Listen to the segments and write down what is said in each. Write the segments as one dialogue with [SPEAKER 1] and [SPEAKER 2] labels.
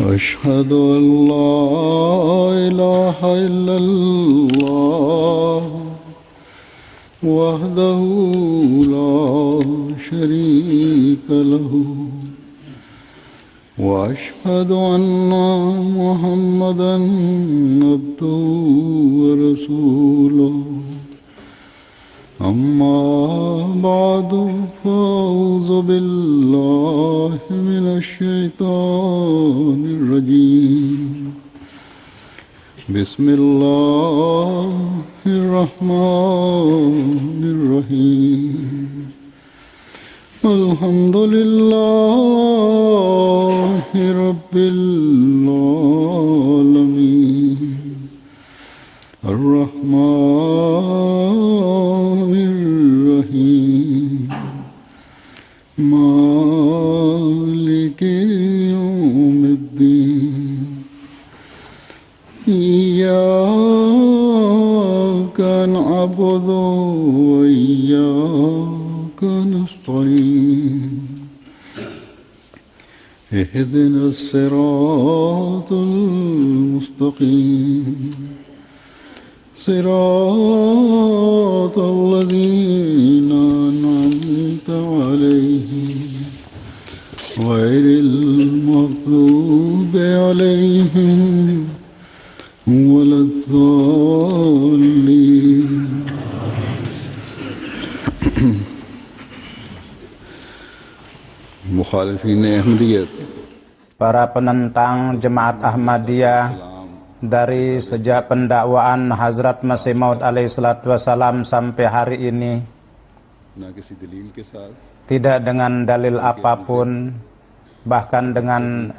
[SPEAKER 1] أشهد أن لا إله إلا الله وحده لا شريك له وأشهد أن محمدا عبده ورسوله أما بعد فأعوذ بالله من الشيطان الرجيم بسم الله الرحمن الرحيم الحمد لله رب العالمين الرحمن الرحيم مالك يوم الدين إياك نعبد وإياك نستعين اهدنا الصراط المستقيم صراط الذين أنعمت عليهم غير المغضوب عليهم ولا الضالين. Mukhalifin Ahmadiyah,
[SPEAKER 2] para penentang Jemaat Ahmadiyah dari sejak pendakwaan Hazrat Masih Maud alaihissalatu wassalam sampai hari ini, tidak dengan dalil apapun, bahkan dengan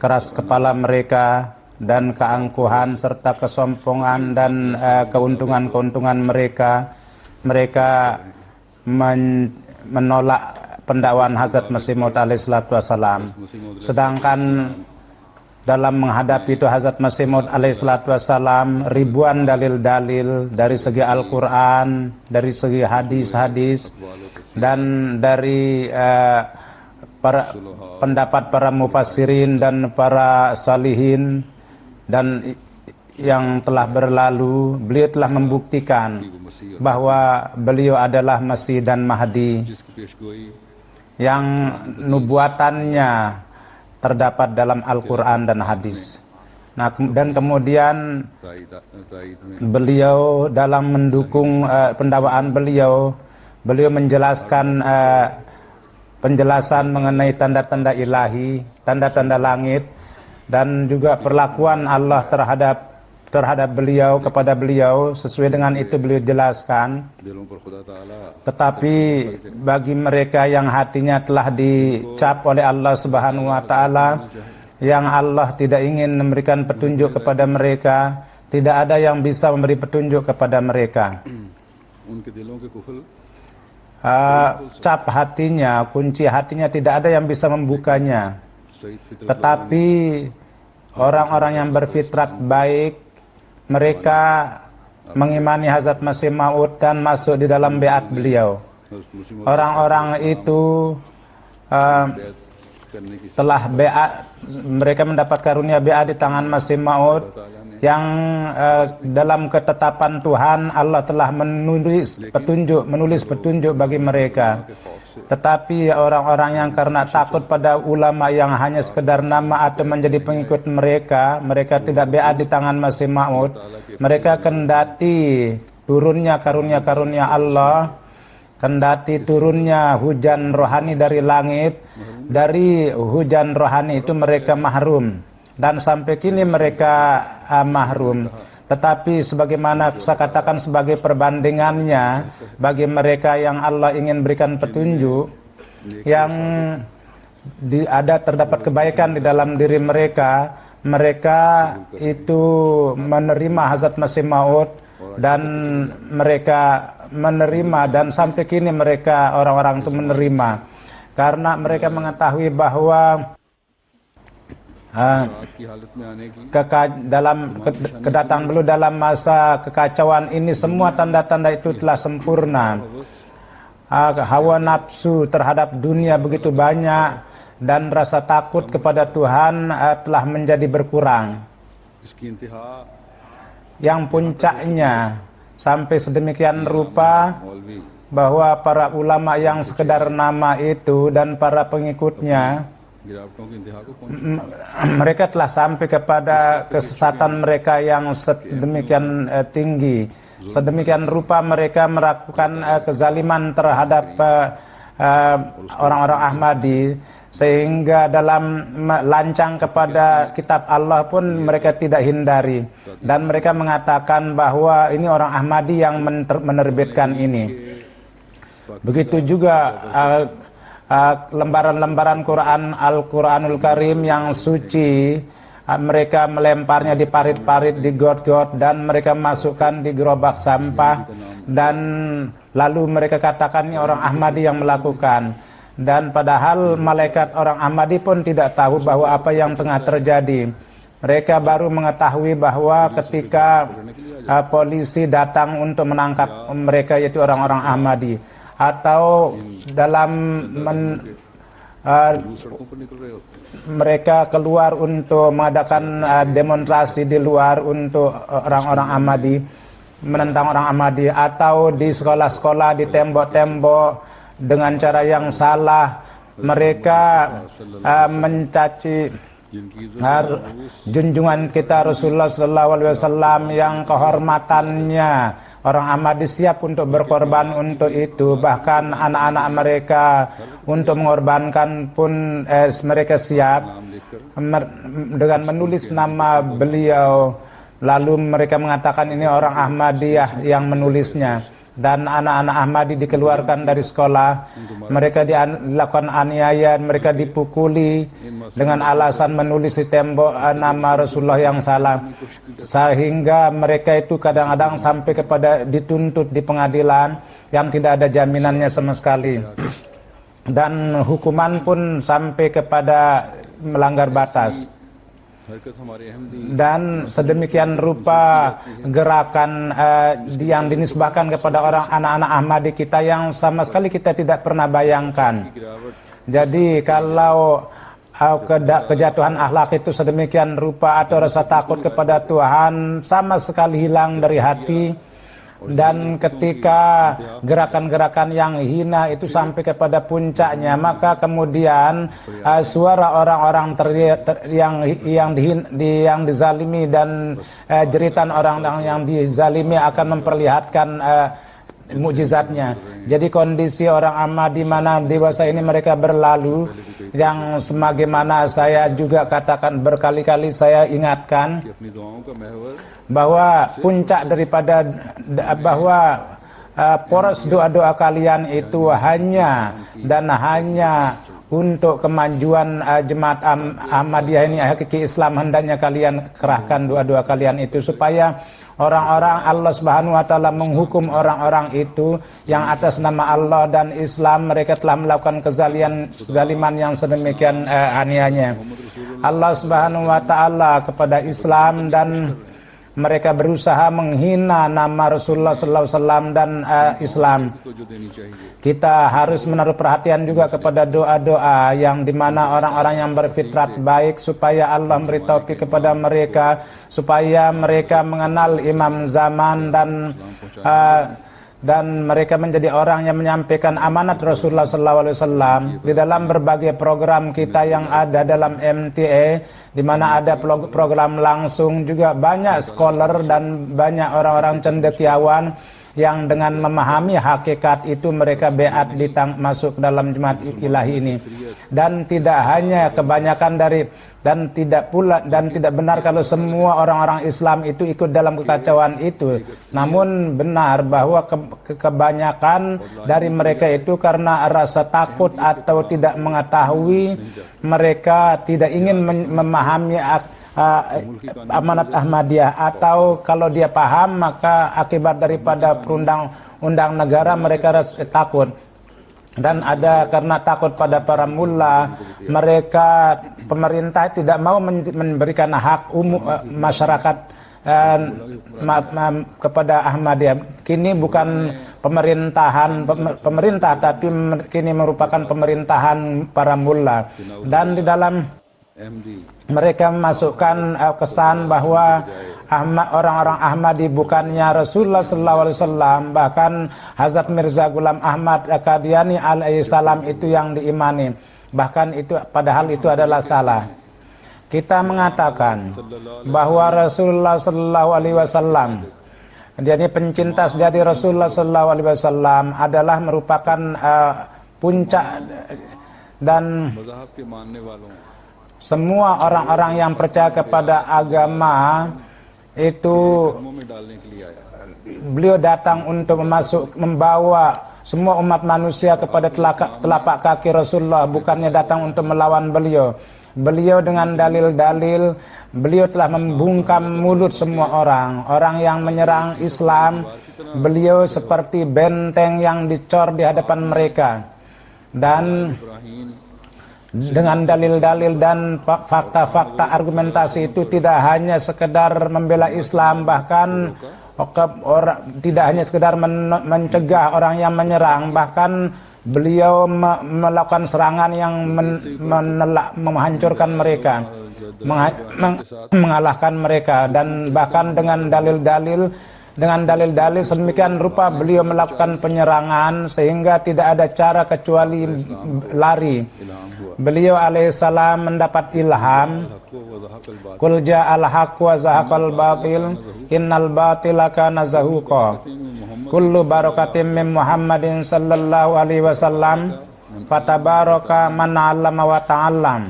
[SPEAKER 2] keras kepala mereka dan keangkuhan serta kesombongan dan keuntungan-keuntungan mereka menolak pendakwaan Hazrat Masih Maud alaihissalatu wassalam. Sedangkan dalam menghadapi itu Hazrat Masih Maud alaihissalatu wassalam ribuan dalil-dalil dari segi Al-Quran, dari segi hadis-hadis, dan dari pendapat para mufassirin dan para salihin dan yang telah berlalu. Beliau telah membuktikan bahwa beliau adalah Masih dan Mahdi yang nubuatannya terdapat dalam Al-Quran dan hadis. Nah, dan kemudian beliau dalam mendukung pendakwaan beliau menjelaskan penjelasan mengenai tanda-tanda ilahi, tanda-tanda langit, dan juga perlakuan Allah terhadap beliau, kepada beliau. Sesuai dengan itu beliau jelaskan. Tetapi bagi mereka yang hatinya telah dicap oleh Allah Subhanahu wa taala, yang Allah tidak ingin memberikan petunjuk kepada mereka, tidak ada yang bisa memberi petunjuk kepada mereka. Cap hatinya, kunci hatinya, tidak ada yang bisa membukanya. Tetapi orang-orang yang berfitrat baik, mereka mengimani Hazrat Masih Maud dan masuk di dalam beat beliau. Orang-orang itu telah beat, mereka mendapat karunia beat di tangan Masih Maud, yang dalam ketetapan Tuhan Allah telah menulis petunjuk bagi mereka. Tetapi orang-orang yang karena takut pada ulama yang hanya sekedar nama atau menjadi pengikut mereka tidak beat di tangan Masih Maud. Mereka kendati turunnya karunia-karunia Allah, kendati turunnya hujan rohani dari langit, dari hujan rohani itu mereka mahrum, dan sampai kini mereka mahrum. Tetapi sebagaimana saya katakan sebagai perbandingannya, bagi mereka yang Allah ingin berikan petunjuk, yang terdapat kebaikan di dalam diri mereka, mereka itu menerima Hazrat Masih Maud, dan mereka menerima, dan sampai kini mereka orang-orang itu menerima, karena mereka mengetahui bahwa dalam kedatangan beliau dalam masa kekacauan ini, semua tanda-tanda itu telah sempurna. Hawa nafsu terhadap dunia begitu banyak, dan rasa takut kepada Tuhan telah menjadi berkurang.
[SPEAKER 1] इसकी इंतहा
[SPEAKER 2] Yang puncaknya sampai sedemikian rupa
[SPEAKER 1] मौलवी
[SPEAKER 2] bahwa para ulama yang sekedar nama itu dan para pengikutnya
[SPEAKER 1] गिरावटों की इंतहा को पहुंच
[SPEAKER 2] mereka telah sampai kepada kesesatan mereka yang sedemikian tinggi. Sedemikian rupa mereka melakukan kezaliman terhadap orang-orang Ahmadi, sehingga dalam lancang kepada kitab Allah pun mereka tidak hindari, dan mereka mengatakan bahwa ini orang Ahmadi yang menerbitkan ini. Begitu juga lembaran-lembaran Quran, Al-Quranul Karim yang suci, mereka melemparnya di parit-parit, di got-got, dan mereka masukkan di gerobak sampah, dan lalu mereka katakan ini orang Ahmadi yang melakukan. Dan padahal malaikat orang Ahmadi pun tidak tahu bahwa apa yang tengah terjadi. Mereka baru mengetahui bahwa ketika polisi datang untuk menangkap mereka, yaitu orang-orang Ahmadi, atau dalam
[SPEAKER 1] सड़कों पर निकल रहे होते हैं
[SPEAKER 2] mereka keluar untuk mengadakan demonstrasi di luar untuk orang-orang Ahmadi, menentang orang Ahmadi, atau di sekolah-sekolah, di tembok-tembok dengan cara yang salah mereka mencaci
[SPEAKER 1] जिनकी
[SPEAKER 2] junjungan kita Rasulullah Sallallahu Alaihi Wasallam yang kehormatannya orang Ahmadi siap untuk berkorban untuk itu, bahkan anak-anak mereka untuk mengorbankan pun mereka siap dengan menulis nama beliau. Lalu mereka mengatakan ini orang Ahmadiyah yang menulisnya, dan anak-anak Ahmadi dikeluarkan dari sekolah. Mereka dilakukan aniaya, mereka dipukuli dengan alasan menulis di tembok nama Rasulullah yang salah, sehingga mereka itu kadang-kadang sampai kepada dituntut di pengadilan yang tidak ada jaminannya sama sekali, dan hukuman pun sampai kepada melanggar batas.
[SPEAKER 1] हरकत हमारे Ahmadi
[SPEAKER 2] Dan sedemikian rupa gerakan yang dinisbahkan kepada orang anak-anak Ahmadi kita yang sama sekali kita tidak pernah bayangkan.
[SPEAKER 1] गिरावट
[SPEAKER 2] Jadi kalau kejatuhan akhlak itu sedemikian rupa atau rasa takut kepada Tuhan sama sekali hilang dari hati, dan ketika gerakan-gerakan yang hina itu sampai kepada puncaknya, maka kemudian suara orang-orang yang dizalimi dan jeritan orang-orang yang dizalimi akan memperlihatkan mukjizatnya. Jadi kondisi orang Ahmadi mana dewasa ini mereka berlalu, yang sebagaimana saya juga katakan berkali-kali, saya ingatkan
[SPEAKER 1] कि अपनी दुआओं का महवर
[SPEAKER 2] bahwa puncak daripada bahwa poros doa-doa kalian itu hanya dan hanya untuk kemajuan jemaat Ahmadiyah ini, hakiki Islam. Hendaknya kalian kerahkan doa-doa kalian itu supaya orang-orang Allah Subhanahu wa taala menghukum orang-orang itu yang atas nama Allah dan Islam mereka telah melakukan kezaliman yang sedemikian anianya. Allah Subhanahu wa taala kepada Islam, dan mereka berusaha menghina nama Rasulullah sallallahu alaihi wasallam dan Islam.
[SPEAKER 1] तो जो देनी चाहिए
[SPEAKER 2] Kita harus menaruh perhatian juga kepada doa-doa yang dimana orang-orang yang berfitrat baik, supaya Allah memberi taufik kepada mereka, supaya mereka mengenal imam zaman, dan mereka menjadi orang yang menyampaikan amanat Rasulullah SAW di dalam berbagai program kita yang ada dalam MTA, di mana ada program langsung juga banyak scholar dan banyak orang-orang cendekiawan yang dengan memahami hakikat itu mereka beat masuk ke dalam jemaat ilahi ini. Dan tidak hanya kebanyakan dari dan tidak benar kalau semua orang-orang Islam itu ikut dalam kekacauan itu. Namun benar bahwa kebanyakan dari mereka itu karena rasa takut atau tidak mengetahui, mereka tidak ingin memahami amanat Ahmadiyah, atau kalau dia paham maka akibat daripada perundang-undang negara mereka rasa takut. Dan ada karena takut pada para mullah, mereka pemerintah tidak mau memberikan hak umum masyarakat kepada Ahmadiyah. Kini bukan pemerintah, tapi kini merupakan pemerintahan para mullah. Dan di dalam mereka memasukkan kesan bahwa orang-orang Ahmadi bukannya Rasulullah SAW, bahkan Hazrat Mirza Ghulam Ahmad Qadiani alaihissalam itu yang diimani. Bahkan itu padahal itu adalah salah. Kita mengatakan bahwa Rasulullah SAW, jadi pencinta sejati Rasulullah SAW adalah merupakan puncak dan semua orang-orang yang percaya kepada agama itu beliau datang untuk membawa semua umat manusia kepada telapak kaki Rasulullah, bukannya datang untuk melawan beliau. Beliau dengan dalil-dalil, beliau telah membungkam mulut semua orang yang menyerang Islam. Beliau seperti benteng yang dicor di hadapan mereka. Dan dengan dalil-dalil dan fakta-fakta argumentasi itu tidak hanya sekedar membela Islam, bahkan tidak hanya sekedar mencegah orang yang menyerang, bahkan beliau melakukan serangan yang menghancurkan mereka, mengalahkan mereka, dan bahkan dengan dalil-dalil sedemikian rupa beliau melakukan penyerangan sehingga tidak ada cara kecuali lari. Beliau alaihissalam mendapat ilham, Qul ja'al haqq wa zahaqal batil innal batila kana zahuqa. Kullu barakatim min Muhammadin sallallahu alaihi wasallam fatabaraka man 'allama wa ta'allam.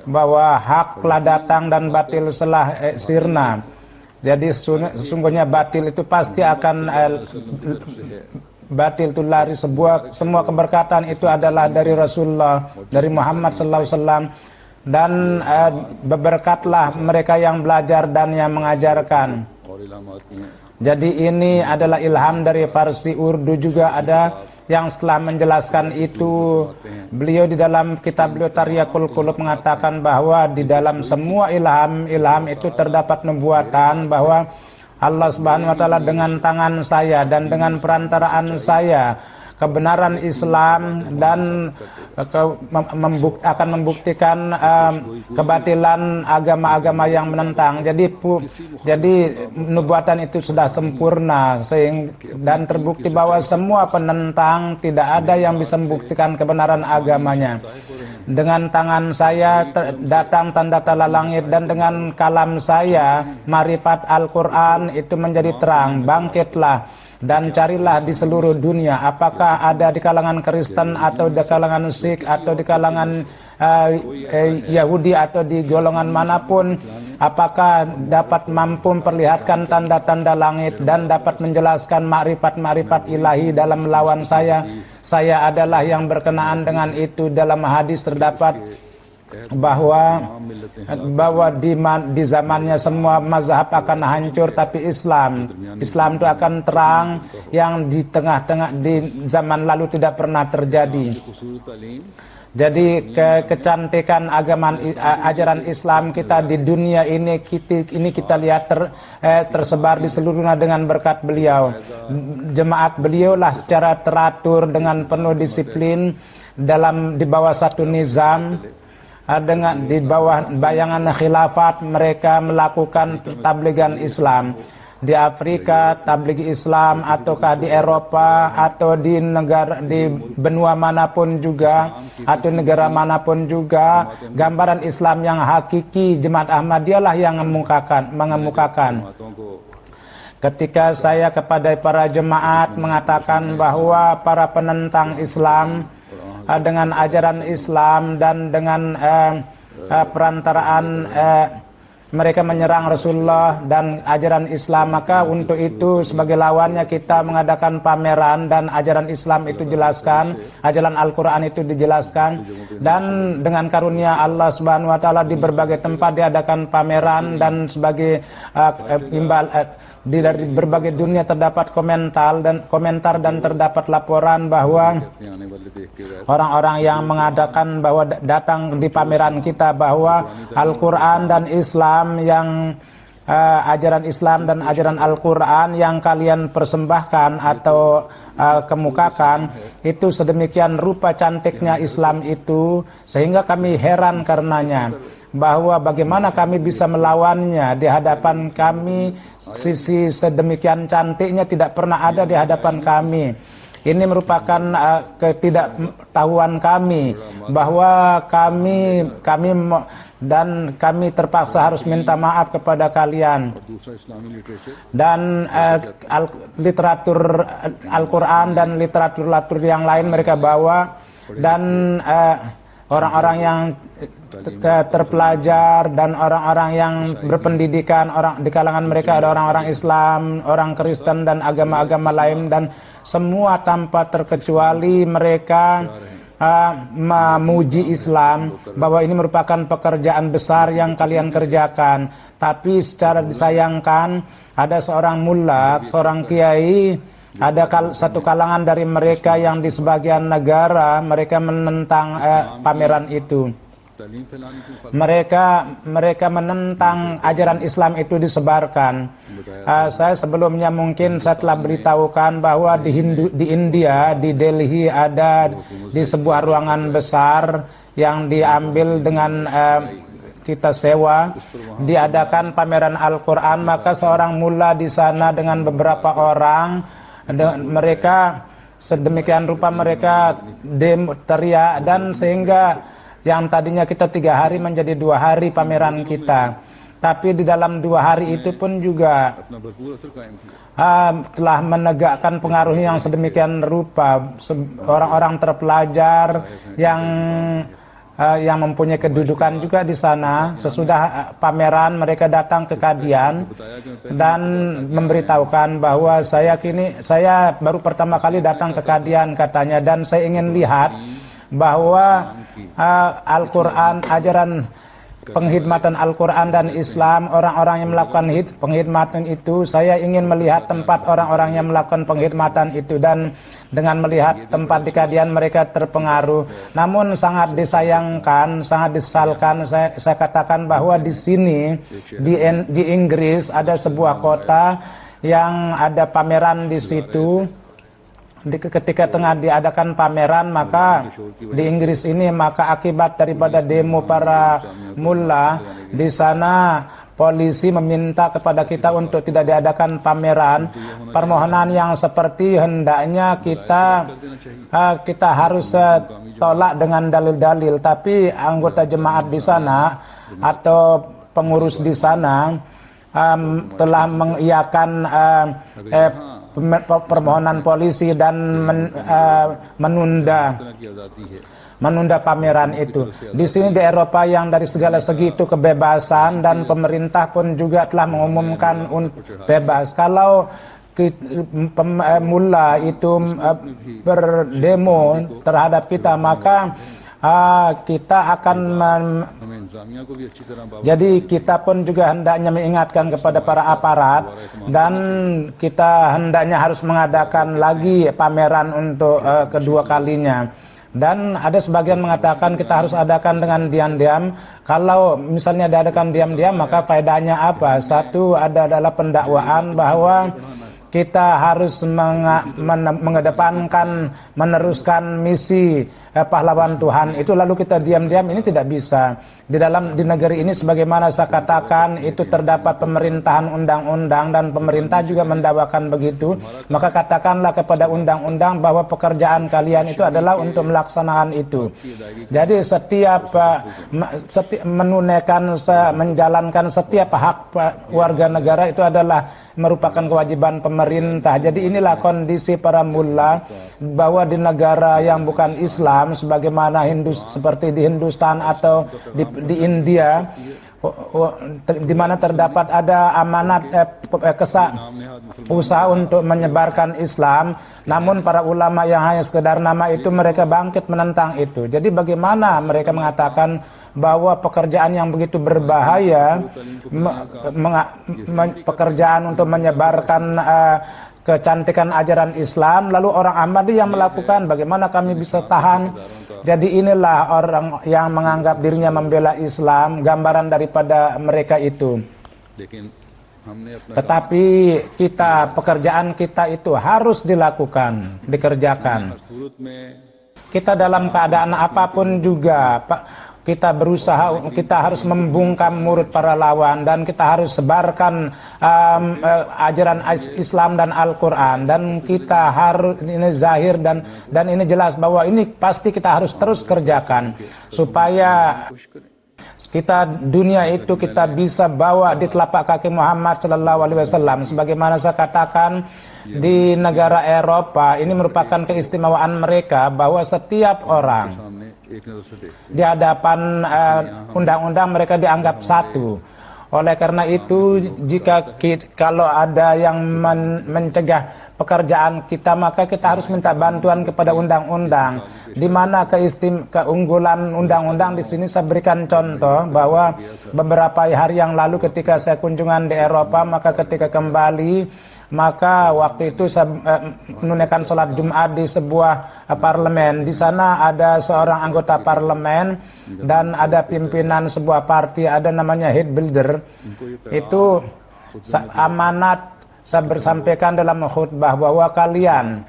[SPEAKER 2] Bahwa hak telah datang dan batil telah sirna. Jadi sesungguhnya batil itu pasti akan batil itu lari. Semua keberkatan itu adalah dari Rasulullah, dari Muhammad sallallahu alaihi wasallam, dan berberkatlah mereka yang belajar dan yang mengajarkan. Jadi ini adalah ilham dari Farsi. Urdu juga ada yang setelah menjelaskan itu, beliau di dalam kitab beliau Taryaqul Qulub mengatakan bahwa di dalam semua ilham itu terdapat nubuatan bahwa Allah Subhanahu wa taala dengan tangan saya dan dengan perantaraan saya kebenaran Islam dan akan membuktikan kebatilan agama-agama yang menentang. Jadi nubuatan itu sudah sempurna dan terbukti bahwa semua penentang tidak ada yang bisa membuktikan kebenaran agamanya. Dengan tangan saya datang tanda-tanda langit, dan dengan kalam saya marifat Al-Quran itu menjadi terang. Bangkitlah dan carilah di seluruh dunia, apakah ada di kalangan Kristen atau di kalangan Sikh atau di kalangan Yahudi atau di golongan manapun, apakah dapat mampu memperlihatkan tanda-tanda langit dan dapat menjelaskan makrifat-makrifat ilahi dalam melawan saya. Saya adalah yang berkenaan dengan itu. Dalam hadis terdapat bahwa di zamannya semua mazhab akan hancur, tapi Islam itu akan terang, yang di tengah-tengah di zaman lalu tidak pernah terjadi. Jadi kecantikan ajaran Islam kita di dunia ini kita lihat tersebar di seluruh dunia dengan berkat beliau. Jemaat beliau lah secara teratur dengan penuh disiplin di bawah satu nizam. Di bawah bayangan khilafat mereka melakukan tabligan Islam di Afrika, tabligh Islam, ataukah di Eropa atau di benua manapun juga atau negara manapun juga, gambaran Islam yang hakiki Jemaat Ahmadiyah lah yang mengemukakan. Ketika saya kepada para jemaat mengatakan bahwa para penentang Islam dengan ajaran Islam dan dengan perantaraan mereka menyerang Rasulullah dan ajaran Islam, maka untuk itu sebagai lawannya kita mengadakan pameran dan ajaran Islam itu jelaskan, ajaran Al-Quran itu dijelaskan, dan dengan karunia Allah Subhanahu wa taala di berbagai tempat diadakan pameran dan sebagai dari berbagai dunia terdapat komentar dan terdapat laporan bahwa
[SPEAKER 1] कहते हैं आने वाले देख के गैर
[SPEAKER 2] orang-orang yang mengadakan bahwa datang di pameran kita bahwa Al-Quran dan Islam yang ajaran Islam dan ajaran Al-Quran yang kalian persembahkan atau kemukakan itu sedemikian rupa cantiknya Islam itu sehingga kami heran karenanya bahwa bagaimana kami bisa melawannya di hadapan kami. Sisi sedemikian cantiknya tidak pernah ada di hadapan kami. Ini merupakan ketidaktahuan kami bahwa kami terpaksa harus minta maaf kepada kalian.
[SPEAKER 1] और दूसरा इस्लामी literature
[SPEAKER 2] Dan literatur Al-Quran dan literatur yang lain mereka bawa, dan orang-orang yang terpelajar dan orang-orang yang berpendidikan, di kalangan mereka ada orang-orang Islam, orang Kristen dan agama-agama lain, dan semua tanpa terkecuali mereka memuji Islam bahwa ini merupakan pekerjaan besar yang kalian kerjakan. Tapi secara disayangkan ada seorang mullah, seorang kiai, ada satu kalangan dari mereka yang di sebagian negara mereka menentang pameran itu.
[SPEAKER 1] तालीम फैलाने की खातिर
[SPEAKER 2] Mereka menentang ajaran Islam itu disebarkan. Saya sebelumnya mungkin saya telah beritahukan bahwa di India, di Delhi ada di sebuah ruangan besar yang diambil dengan kita sewa, diadakan pameran Al-Quran. Maka seorang mullah di sana dengan beberapa orang, mereka sedemikian rupa mereka teriak, dan sehingga yang tadinya kita 3 hari menjadi 2 hari pameran kita. Tapi di dalam 2 hari itu pun juga
[SPEAKER 1] अपना भरपूर असर कायम किया
[SPEAKER 2] telah menegakkan pengaruh yang sedemikian rupa. Orang-orang terpelajar yang mempunyai kedudukan juga di sana, sesudah pameran mereka datang ke Kadian dan memberitahukan bahwa saya baru pertama kali datang ke Kadian katanya, dan saya ingin lihat bahwa Al-Quran, ajaran penghidmatan Al-Quran dan Islam, orang-orang yang melakukan penghidmatan itu, saya ingin melihat tempat orang-orang yang melakukan penghidmatan itu, dan dengan melihat tempat di Kadian mereka terpengaruh. Namun sangat disayangkan, sangat disesalkan, saya katakan bahwa di sini di Inggris ada sebuah kota yang ada pameran di situ. Ketika tengah diadakan pameran, maka di Inggris ini, maka akibat daripada demo para mullah di sana, polisi meminta kepada kita untuk tidak diadakan pameran. Permohonan yang seperti hendaknya kita harus tolak dengan dalil-dalil, tapi anggota jemaat di sana atau pengurus di sana telah mengiyakan permohonan polisi dan menunda pameran itu. Di sini di Eropa yang dari segala segi itu kebebasan, dan pemerintah pun juga telah mengumumkan bebas. Kalau mullah itu berdemo terhadap kita, maka kita akan jadi kita pun juga hendaknya mengingatkan kepada para aparat, dan kita hendaknya harus mengadakan lagi pameran untuk kedua kalinya. Dan ada sebagian mengatakan kita harus adakan dengan diam-diam. Kalau misalnya diadakan diam-diam, maka faedahnya apa? Satu adalah pendakwaan bahwa kita harus mengedepankan, meneruskan misi pahlawan Tuhan itu, lalu kita diam-diam, ini tidak bisa. Di negeri ini sebagaimana saya katakan itu terdapat pemerintahan undang-undang, dan pemerintah juga mendakwakan begitu. Maka katakanlah kepada undang-undang bahwa pekerjaan kalian itu adalah untuk melaksanakan itu. Jadi setiap menjalankan setiap hak warga negara itu adalah merupakan kewajiban pemerintah. Jadi inilah kondisi para mullah, bahwa bahwa di negara yang bukan Islam sebagaimana seperti di Hindustan atau di India, di mana terdapat ada amanat usaha untuk menyebarkan Islam, namun para ulama yang hanya sekedar nama itu, mereka bangkit menentang itu. Jadi bagaimana mereka mengatakan bahwa pekerjaan yang begitu berbahaya, pekerjaan untuk menyebarkan kecantikan ajaran Islam, lalu orang Ahmadi yang melakukan, bagaimana kami bisa tahan? Jadi inilah orang yang menganggap dirinya membela Islam, gambaran daripada mereka itu. Tetapi pekerjaan kita itu harus dilakukan, dikerjakan. Kita dalam keadaan apapun juga, kita berusaha, kita harus membungkam mulut para lawan, dan kita harus sebarkan ajaran Islam dan Al-Quran, dan kita harus, ini zahir dan ini jelas bahwa ini pasti kita harus terus kerjakan supaya kita dunia itu kita bisa bawa di telapak kaki Muhammad Sallallahu Alaihi Wasallam. Sebagaimana saya katakan, di negara Eropa ini merupakan keistimewaan mereka bahwa setiap orang di hadapan undang-undang mereka dianggap satu. Oleh karena itu, kalau ada yang mencegah pekerjaan kita, maka kita harus minta bantuan kepada undang-undang. Di mana keunggulan undang-undang di sini, saya berikan contoh bahwa beberapa hari yang lalu ketika saya kunjungan di Eropa, maka ketika kembali, maka waktu itu saya menunaikan sholat Jumat di sebuah parlemen. Di sana ada seorang anggota parlemen dan ada pimpinan sebuah parti, ada namanya head builder. Itu amanat saya bersampaikan dalam khutbah bahwa kalian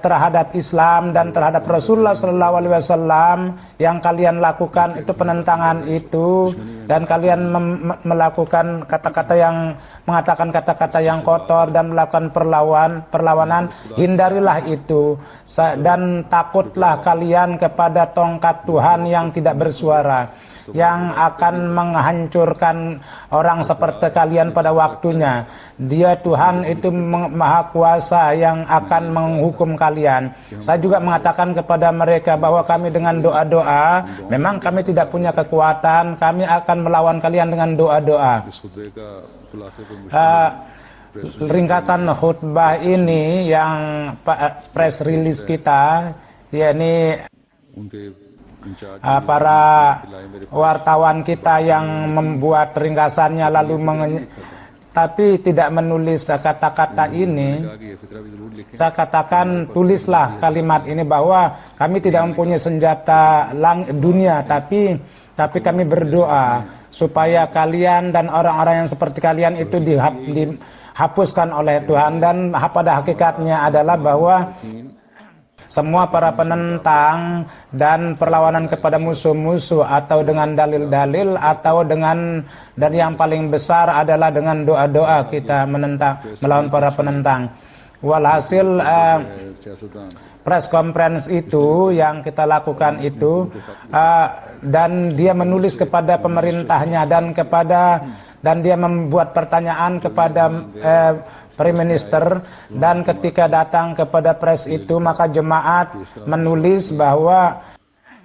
[SPEAKER 2] terhadap Islam dan terhadap Rasulullah Sallallahu Alaihi Wasallam yang kalian lakukan itu penentangan itu, dan kalian melakukan kata-kata yang mengatakan kata-kata yang kotor dan melakukan perlawanan, hindarilah itu, dan takutlah kalian kepada tongkat Tuhan yang tidak bersuara, yang akan menghancurkan orang seperti kalian pada waktunya. Dia Tuhan itu maha kuasa yang akan menghukum kalian. Saya juga mengatakan kepada mereka bahwa kami dengan doa-doa, memang kami tidak punya kekuatan, kami akan melawan kalian dengan doa-doa. Ringkasan khutbah ini yang press release kita, yakni para wartawan kita yang membuat ringkasannya lalu tapi tidak menulis kata-kata ini. Saya katakan, tulislah kalimat ini bahwa kami tidak mempunyai senjata dunia, tapi kami berdoa supaya kalian dan orang-orang yang seperti kalian itu dihapuskan oleh Tuhan. Dan pada hakikatnya adalah bahwa semua para penentang dan perlawanan kepada musuh-musuh atau dengan dalil-dalil atau dan yang paling besar adalah dengan doa-doa kita melawan para penentang. Walhasil press conference itu yang kita lakukan itu, dan dia menulis kepada pemerintahnya dan dia membuat pertanyaan kepada Prime Minister, dan ketika datang kepada press itu, maka jemaat menulis bahwa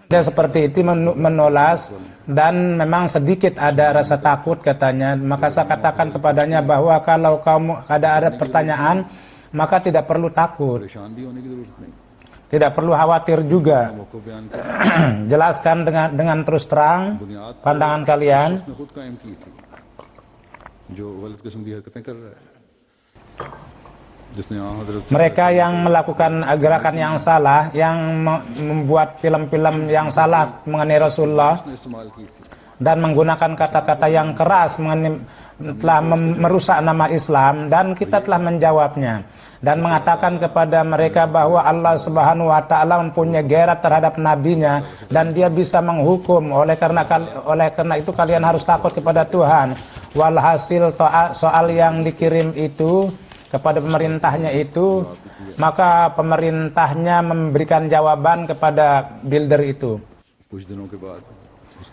[SPEAKER 2] dia seperti itu menolak, dan memang sedikit ada rasa takut katanya. Maka saya katakan kepadanya bahwa kalau kamu ada pertanyaan, maka tidak perlu takut, tidak perlu khawatir juga. Jelaskan dengan terus terang pandangan kalian. Mereka yang melakukan gerakan yang salah, yang membuat film-film yang salah mengenai Rasulullah dan menggunakan kata-kata yang keras telah merusak nama Islam, dan kita telah menjawabnya dan mengatakan kepada mereka bahwa Allah Subhanahu wa taala mempunyai gairat terhadap nabinya dan dia bisa menghukum. Oleh karena itu kalian harus takut kepada Tuhan. Walhasil soal yang dikirim itu kepada pemerintahnya itu, maka pemerintahnya memberikan jawaban kepada builder itu.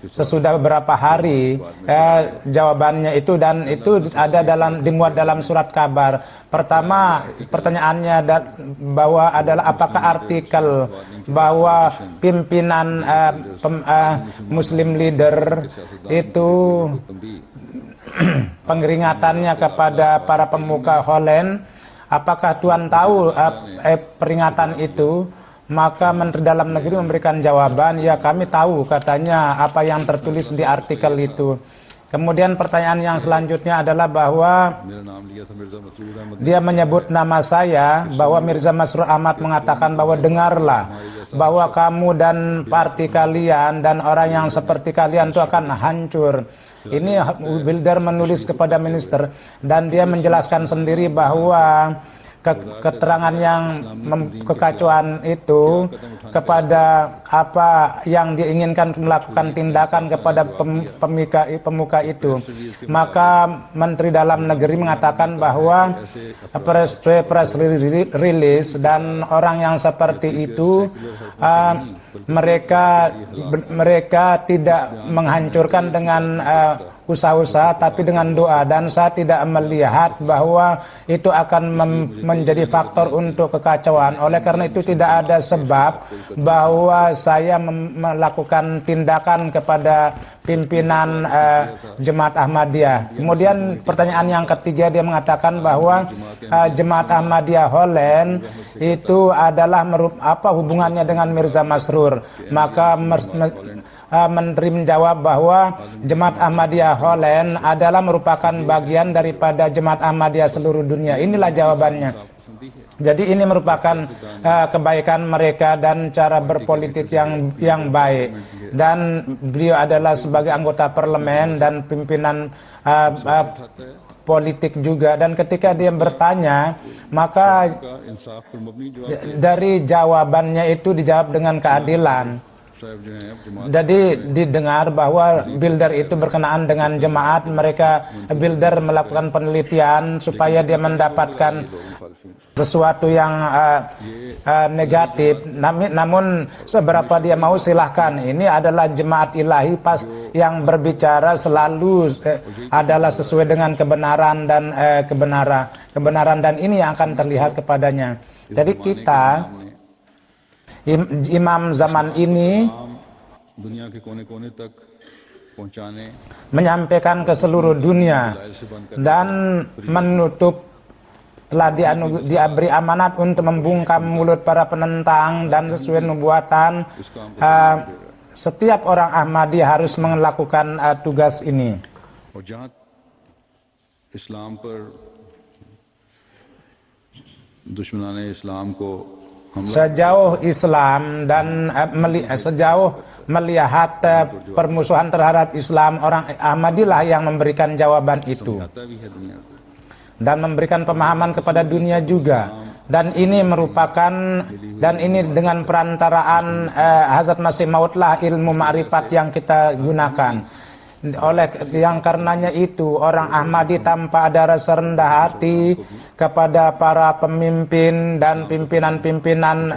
[SPEAKER 2] sesudah beberapa hari jawabannya itu, dan itu ada dimuat dalam surat kabar. Pertama pertanyaannya bahwa adalah apakah artikel bahwa pimpinan Muslim leader itu pengeringatannya kepada para pemuka Holland, apakah Tuhan tahu peringatan itu? Maka Menteri Dalam Negeri memberikan jawaban, ya kami tahu, katanya apa yang tertulis di artikel itu. Kemudian pertanyaan yang selanjutnya adalah bahwa dia menyebut nama saya, bahwa Mirza Masroor Ahmad mengatakan bahwa dengarlah, bahwa kamu dan parti kalian dan orang yang seperti kalian itu akan hancur. Ini Bilder menulis kepada minister, dan dia menjelaskan sendiri bahwa keterangan yang kekacauan itu kepada apa yang diinginkan melakukan tindakan kepada pemuka itu. Maka Menteri Dalam Negeri mengatakan bahwa press release dan orang yang seperti itu mereka tidak menghancurkan dengan usaha-usaha, tapi dengan doa, dan saya tidak melihat bahwa itu akan menjadi faktor untuk kekacauan. Oleh karena itu tidak ada sebab bahwa saya melakukan tindakan kepada pimpinan Jemaat Ahmadiyah. Kemudian pertanyaan yang ketiga, dia mengatakan bahwa Jemaat Ahmadiyah Holland itu adalah apa hubungannya dengan Mirza Masroor. Maka Menteri menjawab bahwa Jemaat Ahmadiyah Holland adalah merupakan bagian daripada Jemaat Ahmadiyah seluruh dunia. Inilah jawabannya. Jadi ini merupakan kebaikan mereka dan cara berpolitik yang baik. Dan beliau adalah sebagai anggota parlemen dan pimpinan politik juga. Dan ketika dia bertanya, maka dari jawabannya itu dijawab dengan keadilan. Jadi didengar bahwa Bilder itu berkenaan dengan jemaat. Bilder melakukan penelitian supaya dia mendapatkan sesuatu yang negatif. Namun seberapa dia mau, silahkan. Ini adalah jemaat ilahi, pas yang berbicara selalu adalah sesuai dengan kebenaran dan kebenaran, dan ini yang akan terlihat kepadanya. Jadi kita imam zaman ini menyampaikan ke seluruh dunia dan menutup, telah diberi amanat untuk membungkam mulut para penentang, dan sesuai nubuatan setiap orang Ahmadi harus melakukan tugas ini. Sejauh Islam dan sejauh melihat permusuhan terhadap Islam, orang Ahmadilah yang memberikan jawaban itu dan memberikan pemahaman kepada dunia juga. Dan ini dengan perantaraan Hazrat Masih Maudlah ilmu ma'rifat yang kita gunakan. Oleh yang karenanya itu, orang Ahmadi tanpa ada rasa rendah hati kepada para pemimpin dan pimpinan-pimpinan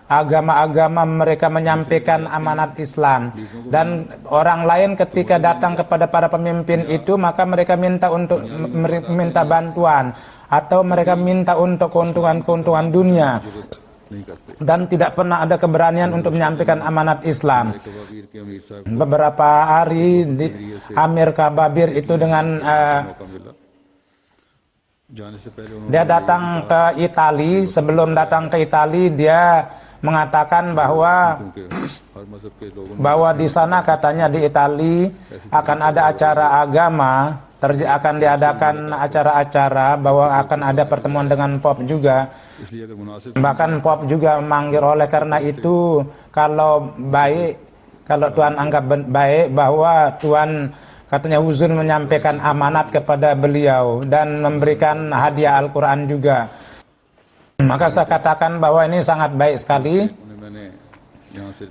[SPEAKER 2] agama-agama, mereka menyampaikan amanat Islam. Dan orang lain ketika datang kepada para pemimpin itu, maka mereka minta bantuan, atau mereka minta untuk keuntungan dunia, dan tidak pernah ada keberanian untuk menyampaikan amanat Islam. Beberapa hari Amir Kababir itu dengan dia datang ke Itali. Sebelum datang ke Itali, dia mengatakan bahwa di sana, katanya di Itali akan ada acara agama, akan diadakan acara-acara, bahwa akan ada pertemuan dengan Pop juga. Bahkan Pop juga memanggil. Oleh karena itu, kalau Tuhan anggap baik, bahwa Tuhan, katanya, huzur menyampaikan amanat kepada beliau dan memberikan hadiah Al-Quran juga. Maka saya katakan bahwa ini sangat baik sekali.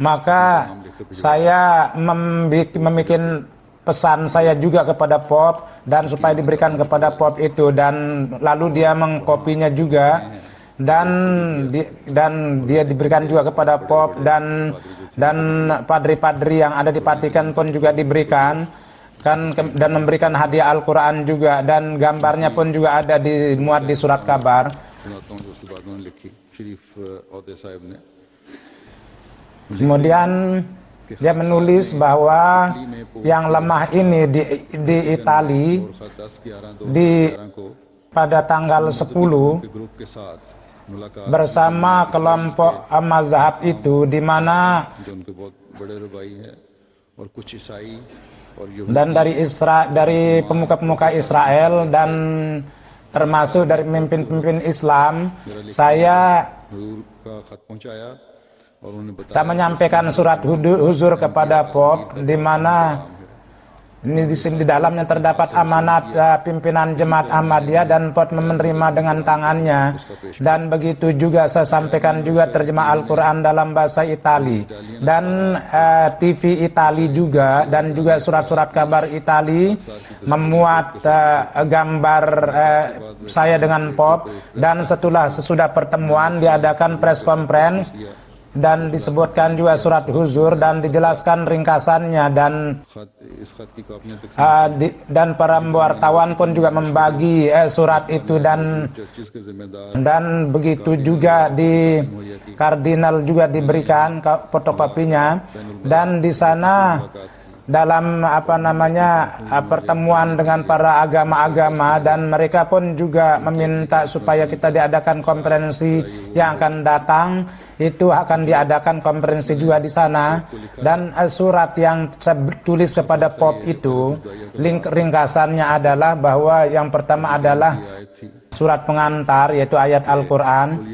[SPEAKER 2] Maka saya membuat pesan saya juga kepada Pop, dan supaya diberikan kepada Pop itu, dan lalu dia mengkopinya juga. dan dia diberikan juga kepada Pop dan padri-padri yang ada di Vatikan pun juga diberikan dan memberikan hadiah Al-Quran juga, dan gambarnya pun juga ada dimuat di surat kabar. Kemudian dia menulis bahwa yang lemah ini di Itali pada tanggal 10 bersama kelompok mazhab itu, di mana dan dari pemuka-pemuka Israel dan termasuk dari pemimpin-pemimpin Islam, saya menyampaikan surat huzur kepada Pop, di mana ini di dalamnya terdapat amanat pimpinan Jemaat Ahmadiyah, dan Pop menerima dengan tangannya. Dan begitu juga saya sampaikan juga terjemah Al-Quran dalam bahasa Itali, dan TV Itali juga, dan juga surat-surat kabar Itali memuat gambar saya dengan Pop. Dan sesudah pertemuan diadakan press conference, dan disebutkan juga surat huzur dan dijelaskan ringkasannya, dan para wartawan pun juga membagi surat itu, dan begitu juga di kardinal juga diberikan fotokopinya. Dan di sana dalam pertemuan dengan para agama-agama, dan mereka pun juga meminta supaya kita diadakan konferensi yang akan datang. Itu akan diadakan konferensi juga di sana. Dan surat yang saya tulis kepada Pop itu, ringkasannya adalah bahwa yang pertama adalah surat pengantar, yaitu ayat Al-Quran.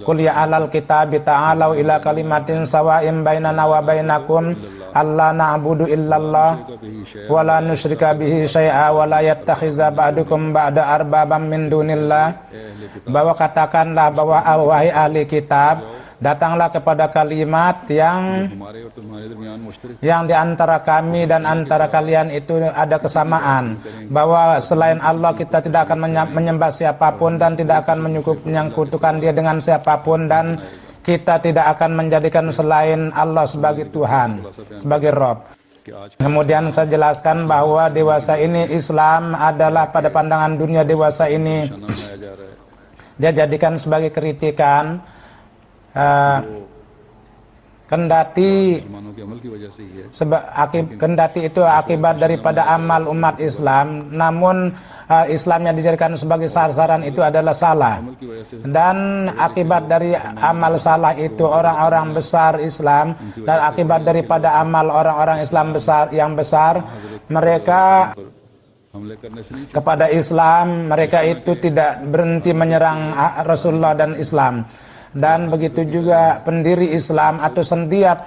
[SPEAKER 2] Qul ya ahlal kitab ta'alau ila kalimatin sawa'im bainana wa bainakum alla na'budu illallah wa la nusyrika bihi syai'a wa la yattakhiza ba'dukum ba'da arbabam min dunillah. Bahwa katakanlah bahwa wahai ahli kitab, datanglah kepada kalimat yang di antara kami dan antara kalian itu ada kesamaan, bahwa selain Allah kita tidak akan menyembah siapapun dan tidak akan menyekutukan dia dengan siapapun, dan kita tidak akan menjadikan selain Allah sebagai Tuhan, sebagai Rabb. Kemudian saya jelaskan bahwa dewasa ini, Islam adalah pada pandangan dunia dewasa ini dia jadikan sebagai kritikan, kendati itu akibat daripada amal umat Islam, namun Islamnya dijadikan sebagai sasaran itu adalah salah. Dan akibat dari amal salah itu orang-orang besar Islam, dan akibat daripada amal orang-orang Islam yang besar, mereka kepada Islam, mereka itu tidak berhenti menyerang Rasulullah dan Islam. Dan begitu juga pendiri Islam atau setiap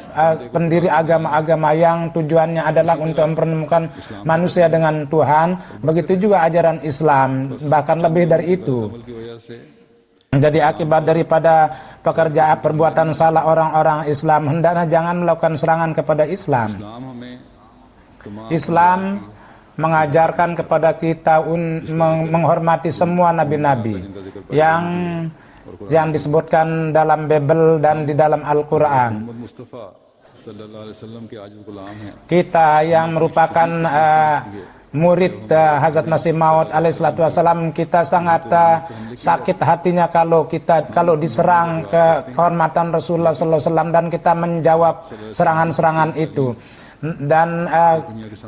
[SPEAKER 2] pendiri agama-agama yang tujuannya adalah untuk mempertemukan manusia dengan Tuhan, begitu juga ajaran Islam, bahkan lebih dari itu. Jadi akibat daripada perbuatan salah orang-orang Islam, hendaknya jangan melakukan serangan kepada Islam. Islam mengajarkan kepada kita menghormati semua nabi-nabi yang disebutkan dalam Bible dan di dalam Al-Quran. Kita yang merupakan murid Hazrat Masih Maud alaihissalatu wassalam, kita sangat sakit hatinya kalau diserang kehormatan Rasulullah sallallahu alaihi wasallam, dan kita menjawab serangan-serangan itu. Dan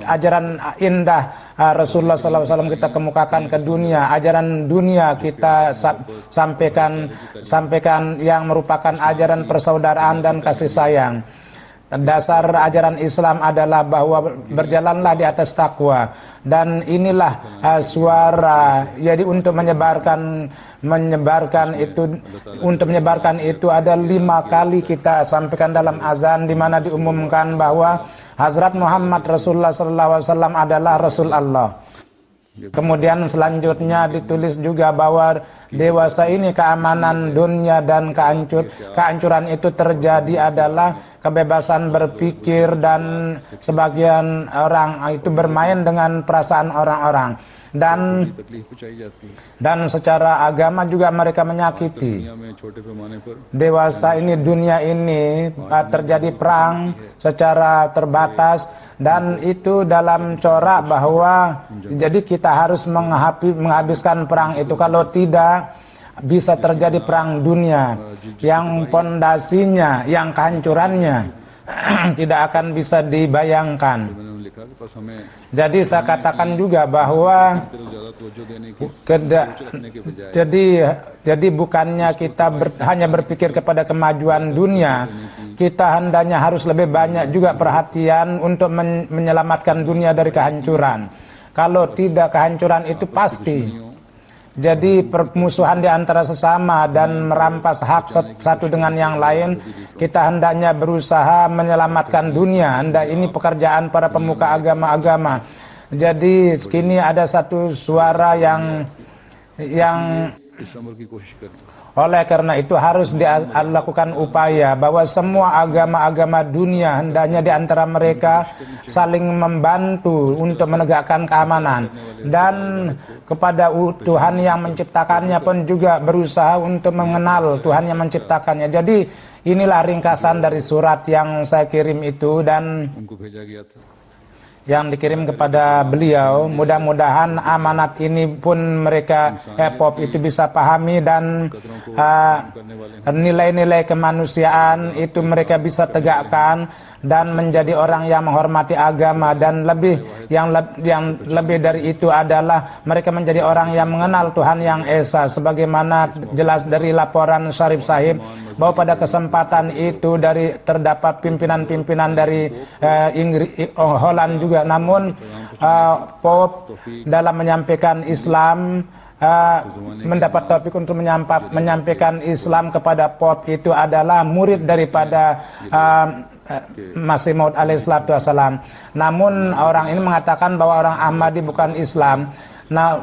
[SPEAKER 2] ajaran indah Rasulullah SAW kita kemukakan ke dunia, ajaran dunia kita sampaikan yang merupakan ajaran persaudaraan dan kasih sayang. Dasar ajaran Islam adalah bahwa berjalanlah di atas takwa, dan inilah suara. Jadi untuk menyebarkan itu ada 5 kali kita sampaikan dalam azan, di mana diumumkan bahwa Hazrat Muhammad Rasulullah SAW adalah Rasul Allah. Kemudian selanjutnya ditulis juga bahwa dewasa ini keamanan dunia dan kehancuran itu terjadi adalah kebebasan berpikir, dan sebagian orang itu bermain dengan perasaan orang-orang. dan
[SPEAKER 1] तकलीफ पहुंचाई जाती है।
[SPEAKER 2] dan secara agama juga mereka menyakiti.
[SPEAKER 1] दुनिया में छोटे पैमाने पर
[SPEAKER 2] Dewasa ini, dunia ini terjadi perang secara terbatas, dan itu dalam corak bahwa jadi kita harus menghabiskan perang itu. Kalau tidak, bisa terjadi perang dunia yang pondasinya, yang kehancurannya tidak akan bisa dibayangkan.
[SPEAKER 1] मैंने लिखा कि बस हमें
[SPEAKER 2] Jadi saya katakan juga bahwa
[SPEAKER 1] तरफ ज्यादा तवज्जो देने की रखने के बजाय
[SPEAKER 2] jadi bukannya kita hanya berpikir kepada kemajuan dunia, kita hendaknya harus lebih banyak juga perhatian untuk menyelamatkan dunia dari kehancuran. Kalau tidak, kehancuran itu pasti. Jadi permusuhan di antara sesama dan merampas hak satu dengan yang lain, kita hendaknya berusaha menyelamatkan dunia. Ini pekerjaan para pemuka agama-agama. Jadi kini ada satu suara yang
[SPEAKER 1] इस अमर की कोशिश करें।
[SPEAKER 2] oleh karena itu harus dilakukan upaya bahwa semua agama-agama dunia hendaknya di antara mereka saling membantu untuk menegakkan keamanan, dan kepada Tuhan yang menciptakannya pun juga berusaha untuk mengenal Tuhan yang menciptakannya. Jadi inilah ringkasan dari surat yang saya kirim itu dan
[SPEAKER 1] उनको भेजा गया था।
[SPEAKER 2] yang dikirim kepada beliau. Mudah-mudahan amanat ini pun mereka POP itu bisa pahami, dan nilai-nilai kemanusiaan itu mereka bisa tegakkan dan menjadi orang yang menghormati agama, dan yang lebih dari itu adalah mereka menjadi orang yang mengenal Tuhan yang Esa, sebagaimana jelas dari laporan Syarif Sahib bahwa pada kesempatan itu terdapat pimpinan-pimpinan dari Holland juga. Namun Pop dalam menyampaikan Islam mendapat topik untuk menyampaikan Islam kepada Pop itu adalah murid daripada Masih Maud alaihissalam. Namun orang ini mengatakan bahwa orang Ahmadi bukan Islam.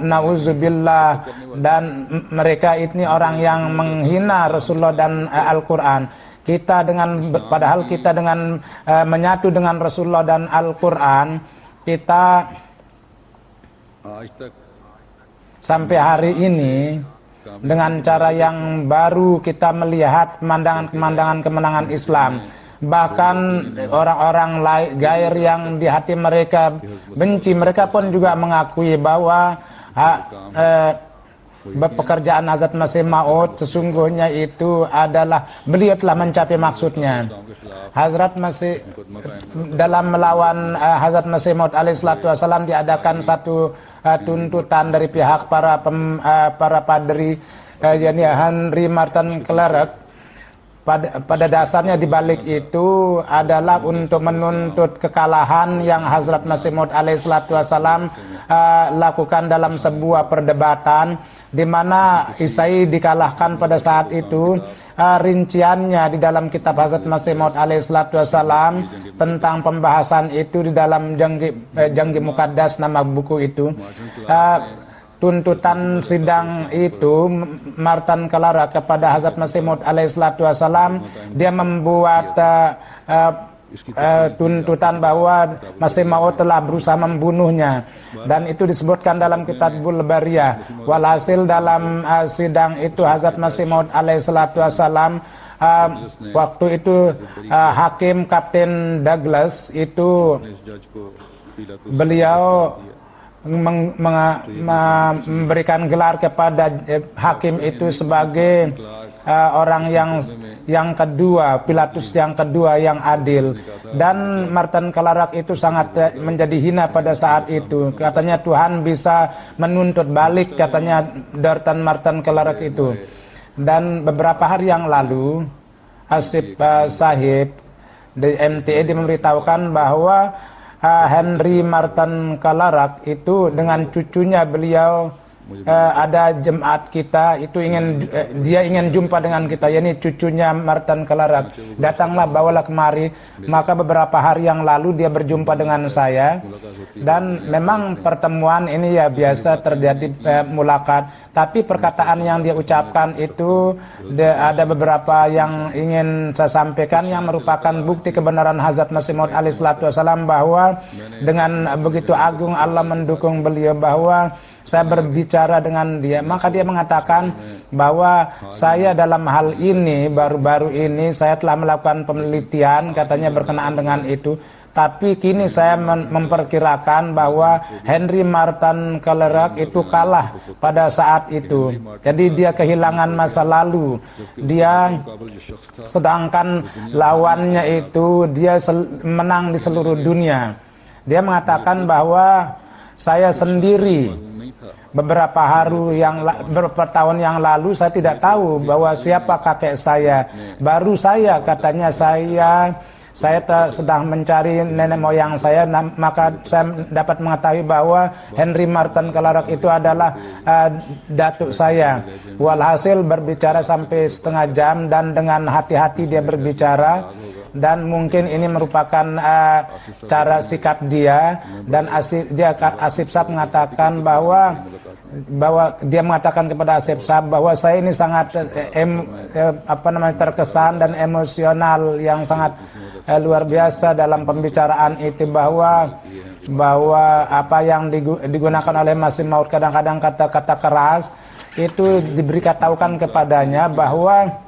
[SPEAKER 2] Nauzubillah, dan mereka ini orang yang menghina Rasulullah dan Al-Quran. Padahal kita dengan menyatu dengan Rasulullah dan Al-Quran, kita sampai hari ini dengan cara yang baru kita melihat pemandangan-pemandangan kemenangan Islam. Bahkan orang-orang gair yang di hati mereka benci, mereka pun juga mengakui bahwa pekerjaan Hazrat Masih Maud sesungguhnya itu adalah beliau telah mencapai maksudnya. Hazrat Masih dalam melawan Hazrat Masih Maud alaihissalam diadakan satu tuntutan dari pihak para padri, yakni Henry Martin Clark. Pada dasarnya di balik itu adalah untuk menuntut kekalahan yang Hazrat Masih Maud alaihissalam lakukan dalam sebuah perdebatan di mana Isai dikalahkan pada saat itu. Rinciannya di dalam kitab Hazrat Masih Maud alaihissalam tentang pembahasan itu di dalam Janggi Mukaddas, nama buku itu. Tuntutan sidang itu Martin Clark kepada Hazrat Masih Maud alaihissalam, dia membuat tuntutan bahwa Masih Maud telah berusaha membunuhnya, dan itu disebutkan dalam Kitabul Bariyah. Walhasil dalam sidang itu Hazrat Masih Maud alaihissalam, waktu itu Hakim Kapten Douglas itu beliau memberikan gelar kepada hakim itu sebagai orang yang kedua, Pilatus yang kedua yang adil. Dan Martin Clark itu sangat menjadi hina pada saat itu. Katanya Tuhan bisa menuntut balik, katanya Dartan Martin Clark itu. Dan beberapa hari yang lalu Asif Sahib di MTA memberitahukan bahwa Henry Martin Clark itu dengan cucunya beliau ada jemaat kita itu dia ingin jumpa dengan kita, yakni cucunya Martin Clark. Datanglah, bawalah kemari. Maka beberapa hari yang lalu dia berjumpa dengan saya, dan memang pertemuan ini ya biasa terjadi mulakat, tapi perkataan yang dia ucapkan itu ada beberapa yang ingin saya sampaikan yang merupakan bukti kebenaran Hazrat Masih Maud alaihissalam, bahwa dengan begitu agung Allah mendukung beliau, bahwa saya berbicara dengan dia, maka dia mengatakan bahwa saya dalam hal ini baru-baru ini saya telah melakukan penelitian katanya berkenaan dengan itu. Tapi kini saya memperkirakan bahwa Henry Martin Clerk itu kalah pada saat itu. Jadi dia kehilangan masa lalu. Dia sedangkan lawannya itu dia menang di seluruh dunia. Dia mengatakan bahwa saya sendiri beberapa tahun yang lalu saya tidak tahu bahwa siapa kakek saya. Baru saya katanya saya sedang mencari nenek moyang saya, maka saya dapat mengetahui bahwa Henry Martin Clerk itu adalah datuk saya. Walhasil berbicara sampai setengah jam dan dengan hati-hati dia berbicara. Dan mungkin ini merupakan cara sikap dia, dan Asif Sab mengatakan bahwa dia mengatakan kepada Asif Sab bahwa saya ini sangat terkesan dan emosional yang sangat luar biasa dalam pembicaraan itu, bahwa apa yang digunakan oleh Masih Maud kadang-kadang kata-kata keras itu diberitahukan kepadanya bahwa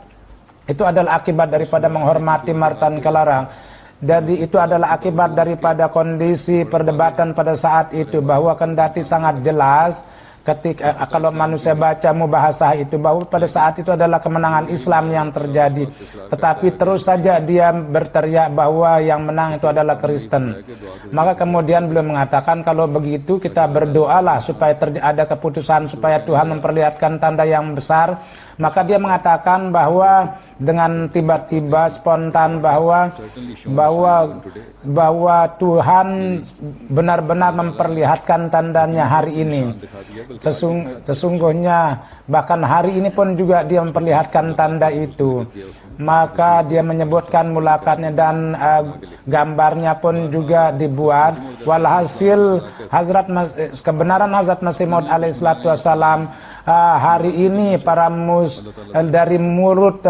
[SPEAKER 2] itu adalah akibat daripada menghormati Martin Clerk. Jadi itu adalah akibat daripada kondisi perdebatan pada saat itu, bahwa kendati sangat jelas ketika kalau manusia baca mubahasah itu bahwa pada saat itu adalah kemenangan Islam yang terjadi, tetapi terus saja dia berteriak bahwa yang menang itu adalah Kristen. Maka kemudian beliau mengatakan kalau begitu kita berdoalah supaya ada keputusan supaya Tuhan memperlihatkan tanda yang besar. Maka dia mengatakan bahwa dengan tiba-tiba spontan bahwa Tuhan benar-benar memperlihatkan tandanya hari ini. Sesungguhnya bahkan hari ini pun juga dia memperlihatkan tanda itu. Maka dia menyebutkan mulakatnya dan gambarnya pun juga dibuat. Walhasil kebenaran Hazrat Masih Maud alaihissalatu wassalam hari ini dari mulut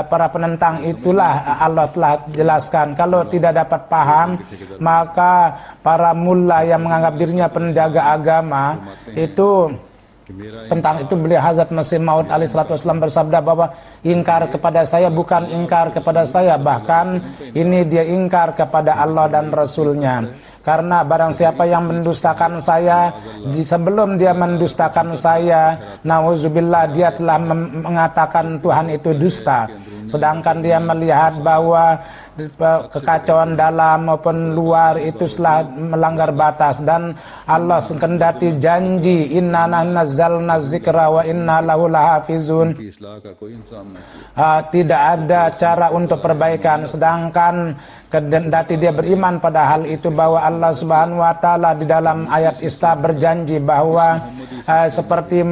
[SPEAKER 2] para penentang itulah Allah telah jelaskan. Kalau tidak dapat paham, maka para mullah yang menganggap dirinya penjaga agama itu tentang itu beliau Hazrat Masih Maud alaihissalatu wassalam bersabda bahwa ingkar kepada saya bukan ingkar kepada saya, bahkan ini dia ingkar kepada Allah dan Rasulnya. Karena barang siapa yang mendustakan saya, sebelum dia mendustakan saya, nauzubillah, dia telah mengatakan Tuhan itu dusta. Sedangkan dia melihat bahwa kekacauan dalam maupun luar itu telah melanggar batas, dan Allah kendati janji inna nazzalna dzikra wa inna lahu lahafizun. Tidak ada cara untuk perbaikan, sedangkan kendati dia beriman pada hal itu bahwa Allah Subhanahu wa taala di dalam ayat Isra berjanji bahwa seperti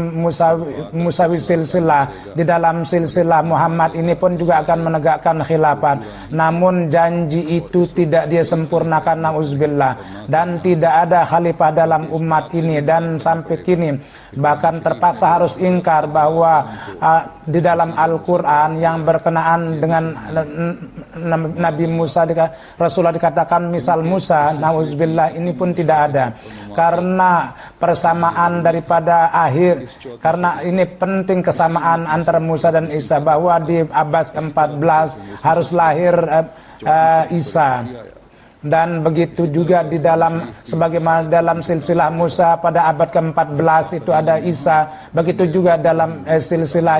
[SPEAKER 2] Musawi silsilah, di dalam silsilah Muhammad ini pun juga akan menegakkan khilafat. Namun janji itu tidak dia sempurnakan, nauzubillah, dan tidak ada khalifah dalam umat ini. Dan sampai kini bahkan terpaksa harus ingkar bahwa di dalam Al-Quran yang berkenaan dengan Nabi Musa, Rasulullah dikatakan misal Musa, nauzubillah, ini pun tidak ada. Karena persamaan daripada akhir, karena ini penting kesamaan antara Musa dan Isa, bahwa di abad ke-14 harus lahir Isa. Dan begitu juga di dalam, sebagaimana dalam silsilah Musa pada abad ke-14 itu ada Isa, begitu juga dalam silsilah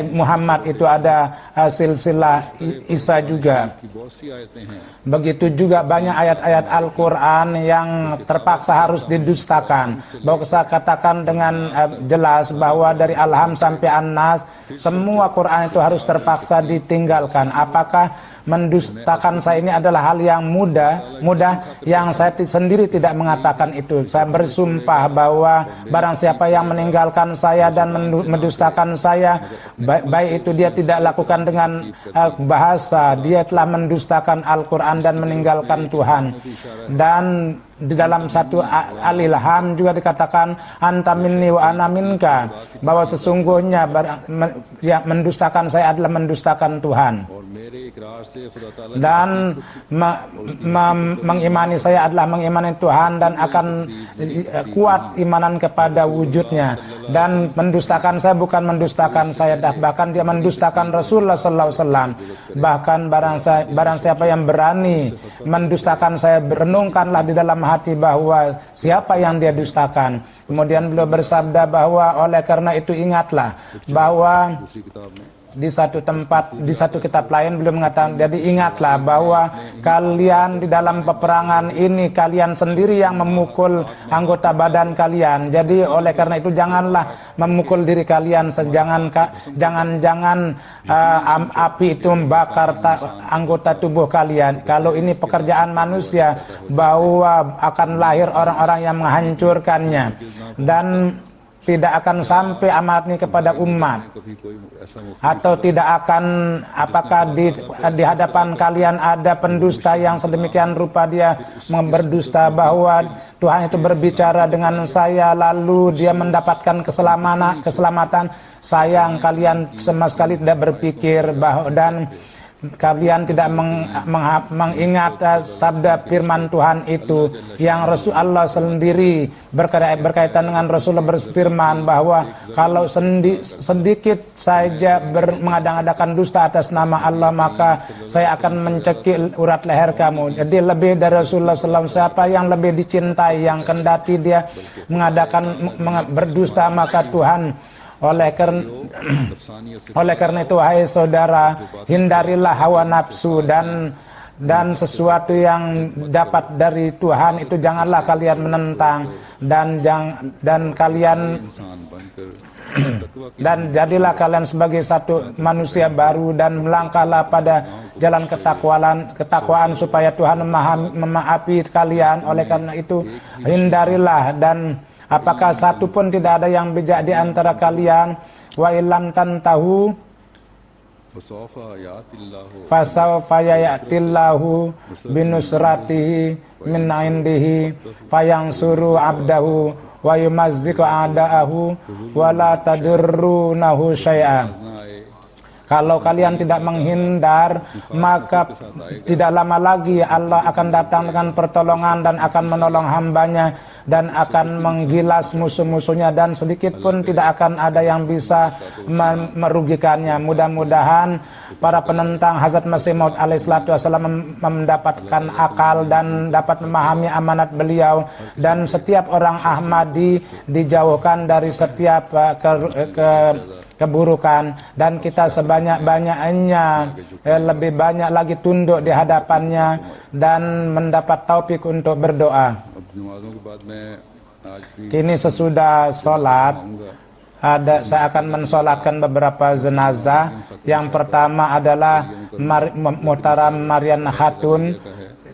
[SPEAKER 2] Muhammad itu ada silsilah Isa juga. Begitu juga banyak ayat-ayat Al-Quran yang terpaksa harus didustakan. Bahwa saya katakan dengan jelas bahwa dari Al-Ham sampai An-Nas, semua Quran itu harus terpaksa ditinggalkan. Apakah mendustakan saya ini adalah hal yang mudah yang saya sendiri tidak mengatakan itu. Saya bersumpah bahwa barang siapa yang meninggalkan saya dan mendustakan saya, baik itu dia tidak lakukan dengan bahasa, dia telah mendustakan Al-Quran dan meninggalkan Tuhan. Dan di dalam satu al-ilham juga dikatakan anta minni wa ana minka, bahwa sesungguhnya yang mendustakan saya adalah mendustakan Tuhan, dan mengimani saya adalah mengimani Tuhan dan akan kuat imanan kepada wujudnya, dan mendustakan saya bukan mendustakan saya, bahkan dia mendustakan Rasulullah sallallahu alaihi wasallam. Bahkan barang siapa yang berani mendustakan saya, berenungkanlah di dalam hati bahwa siapa yang dia dustakan. Kemudian beliau bersabda bahwa oleh karena itu ingatlah bahwa di satu tempat, di satu kitab lain beliau mengatakan, jadi ingatlah bahwa kalian di dalam peperangan ini kalian sendiri yang memukul anggota badan kalian. Jadi oleh karena itu janganlah memukul diri kalian, jangan api itu membakar anggota tubuh kalian. Kalau ini pekerjaan manusia, bahwa akan lahir orang-orang yang menghancurkannya, dan tidak akan sampai amanat ini kepada umat, atau tidak akan, apakah di hadapan kalian ada pendusta yang sedemikian rupa dia berdusta bahwa Tuhan itu berbicara dengan saya lalu dia mendapatkan keselamatan. Sayang kalian sama sekali tidak berpikir bahwa, dan kalian tidak mengingat sabda firman Tuhan itu yang Rasulullah sendiri berkaitan dengan Rasulullah berfirman bahwa kalau sedikit saja mengadakan dusta atas nama Allah, maka saya akan mencekik urat leher kamu. Jadi lebih dari Rasulullah SAW, siapa yang lebih dicintai, yang kendati dia mengadakan berdusta, maka Tuhan. Oleh karena itu, wahai saudara, hindarilah hawa nafsu dan sesuatu yang dapat dari Tuhan itu janganlah kalian menentang, dan kalian dan jadilah kalian sebagai satu manusia baru, dan melangkahlah pada jalan ketakwaan supaya Tuhan memaafi kalian. Oleh karena itu hindarilah, dan apakah satu pun tidak ada yang bijak di antara kalian, wa illam tantahu fasawfa ya'tillahu binusratihi min indihi fayansuru abdahu wa yumazziqu a'da'ahu wa la tadurrunahu syai'a. Kalau kalian tidak menghindar, maka tidak lama lagi Allah akan datang dengan pertolongan dan akan menolong hambanya, dan akan menggilas musuh-musuhnya, dan sedikit pun tidak akan ada yang bisa merugikannya. Mudah-mudahan para penentang Hazrat Masih Maud alaihissalatu wassalam mendapatkan akal dan dapat memahami amanat beliau, dan setiap orang Ahmadi dijauhkan dari setiap keburukan, dan kita sebanyak-banyaknya lebih banyak lagi tunduk di hadapannya dan mendapat taufik untuk berdoa. Kini sesudah sholat, saya akan mensolatkan beberapa jenazah. Yang pertama adalah Muhtaram Marian Khatun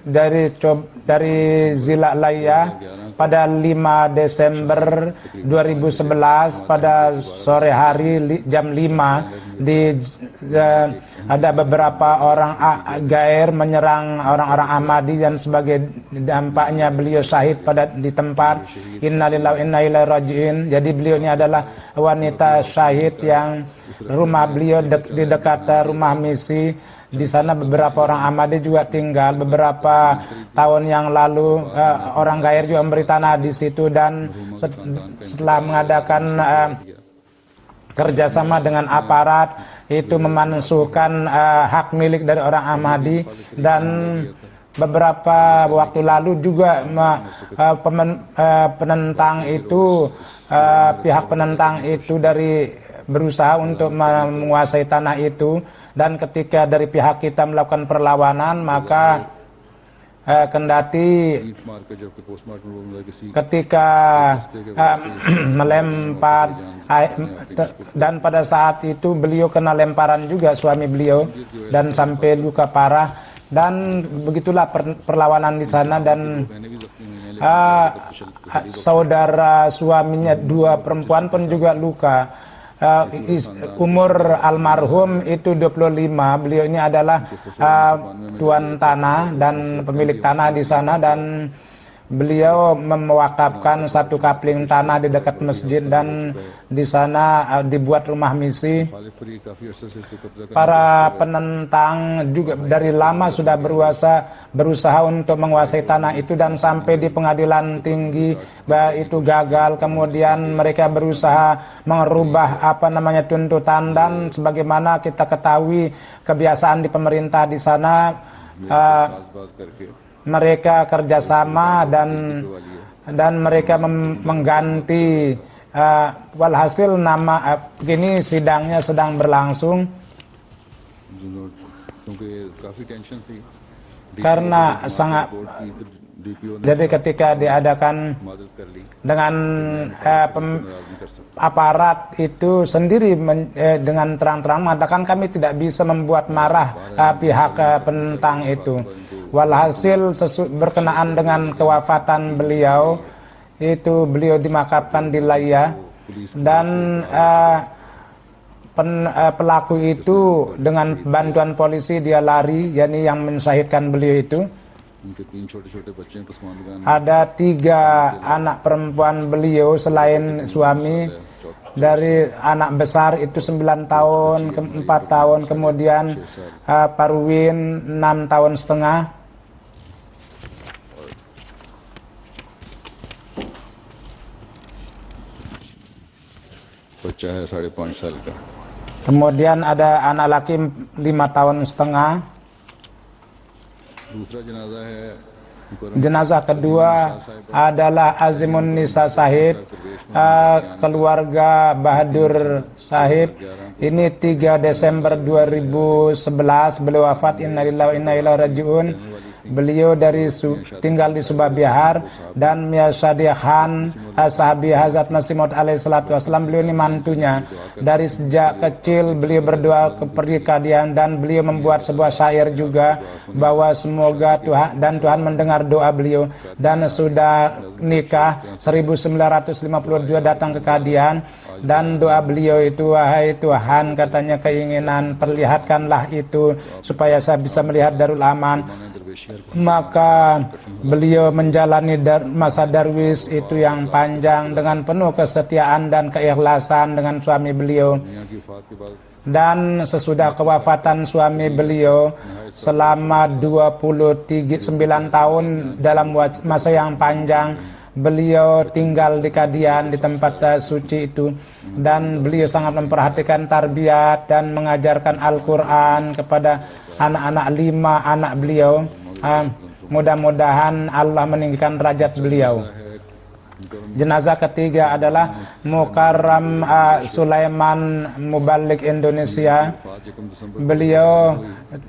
[SPEAKER 2] dari Zilalaya pada 5 Desember 2011 pada sore hari jam 5 ada beberapa orang gair menyerang orang-orang Ahmadi, dan sebagai dampaknya beliau syahid di tempat. Innalillahi wa inna ilaihi raji'un. Jadi beliau ini adalah wanita syahid yang rumah beliau di dekat rumah misi. Di sana beberapa orang Ahmadi juga tinggal. Beberapa tahun yang lalu orang gair juga memberi tanah di situ, dan setelah mengadakan kerjasama dengan aparat itu memansuhkan hak milik dari orang Ahmadi. Dan beberapa waktu lalu juga penentang itu pihak penentang itu berusaha untuk menguasai tanah itu, dan ketika dari pihak kita melakukan perlawanan, maka kendati ketika melempar, dan pada saat itu beliau kena lemparan juga, suami beliau, dan sampai luka parah. Dan begitulah perlawanan di sana, dan saudara suaminya 2 perempuan pun juga luka. Umur almarhum itu 25. Beliau ini adalah tuan tanah dan pemilik tanah di sana, dan beliau mewakafkan satu kapling tanah di dekat masjid dan di sana dibuat rumah misi. Para penentang juga dari lama sudah berusaha untuk menguasai tanah itu dan sampai di pengadilan tinggi itu gagal. Kemudian mereka berusaha merubah tuntutan, dan sebagaimana kita ketahui kebiasaan di pemerintah di sana, mereka kerjasama dan mereka mengganti, walhasil nama begini sidangnya sedang berlangsung. Karena sangat, jadi ketika diadakan dengan aparat itu sendiri dengan terang-terang mengatakan kami tidak bisa membuat marah pihak penentang itu. Walhasil berkenaan dengan kewafatan beliau, itu beliau dimakamkan di Laya, dan pelaku itu dengan bantuan polisi dia lari, yakni yang mensyahidkan beliau itu. Ada 3 anak perempuan beliau selain suami. Dari anak besar itu 9 tahun, 4 tahun, kemudian Parwin 6 tahun setengah. Kemudian ada anak laki 5 tahun setengah. Jenazah kedua adalah Azimun Nisa Sahib, keluarga Bahadur Sahib. Ini 3 Desember 2011 beliau wafat. Innalillahi wa inna ilaihi rajiun. Beliau tinggal di Subah Bihar, dan Mia Syadia Khan sahabi Hazrat Masih Maud alaihi salatu wassalam, beliau ini mantunya. Dari sejak kecil beliau berdoa ke pernikahan, dan beliau membuat sebuah syair juga bahwa semoga Tuhan mendengar doa beliau, dan sudah nikah 1952 datang ke Kadian. Dan doa beliau itu, wahai Tuhan, katanya, keinginan perlihatkanlah itu supaya saya bisa melihat Darul Aman. Maka beliau menjalani masa darwis itu yang panjang dengan penuh kesetiaan dan keikhlasan dengan suami beliau. Dan sesudah kewafatan suami beliau, selama 29 tahun dalam masa yang panjang, beliau tinggal di Kadian, di tempat suci itu, dan beliau sangat memperhatikan tarbiyat dan mengajarkan Al-Quran kepada anak-anak 5 anak beliau. Mudah-mudahan Allah meninggikan derajat beliau. Jenazah ketiga adalah Mukarram Sulaiman Mubalik Indonesia. Beliau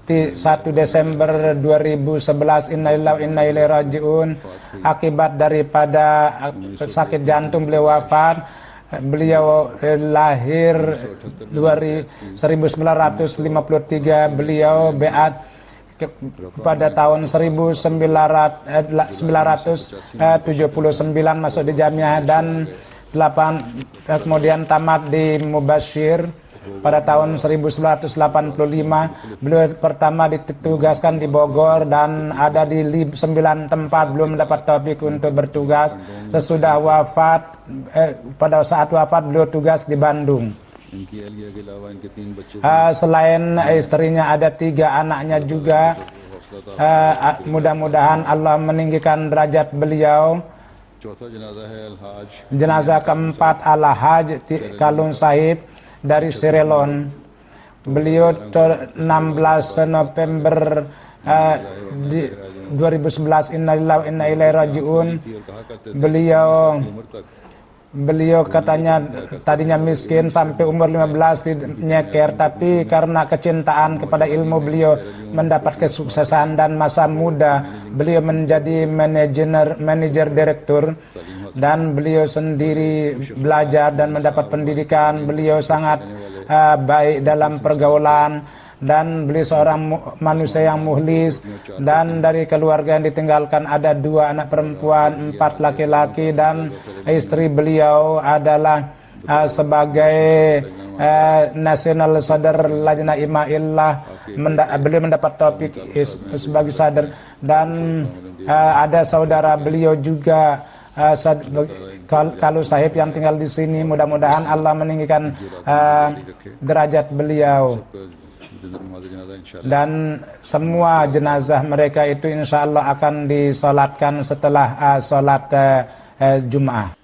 [SPEAKER 2] 1 Desember 2011, innalillahi wa inna ilaihi rajiun. Akibat daripada sakit jantung beliau wafat. Beliau lahir 1953, beliau beat pada tahun 1979 masuk di Jamiah, dan kemudian tamat di Mubashir pada tahun 1985. Beliau pertama ditugaskan di Bogor dan ada di 9 tempat, belum mendapat taufik untuk bertugas. Sesudah wafat, pada saat wafat beliau tugas di Bandung. Selain istrinya ada 3 anaknya juga. Mudah-mudahan Allah meninggikan derajat beliau. Jenazah keempat Al-Haj Kalung Sahib dari Sierra Leone. Beliau 16 November 2011, innalillahi wa inna ilaihi rajiun. Beliau katanya tadinya miskin sampai umur 15 nyeker, tapi karena kecintaan kepada ilmu beliau mendapat kesuksesan, dan masa muda beliau menjadi manajer direktur, dan beliau sendiri belajar dan mendapat pendidikan. Beliau sangat baik dalam pergaulan, dan beliau seorang manusia yang muhlis. Dan dari keluarga yang ditinggalkan ada 2 anak perempuan, 4 laki-laki, dan istri beliau adalah sebagai National Sadar Lajnah Ima'illah, beliau mendapat topik sebagai sadar, dan ada saudara beliau juga. Kalau sahib yang tinggal di sini, mudah-mudahan Allah meninggikan derajat beliau, dan semua jenazah mereka itu insya Allah akan disolatkan setelah solat Jum'ah.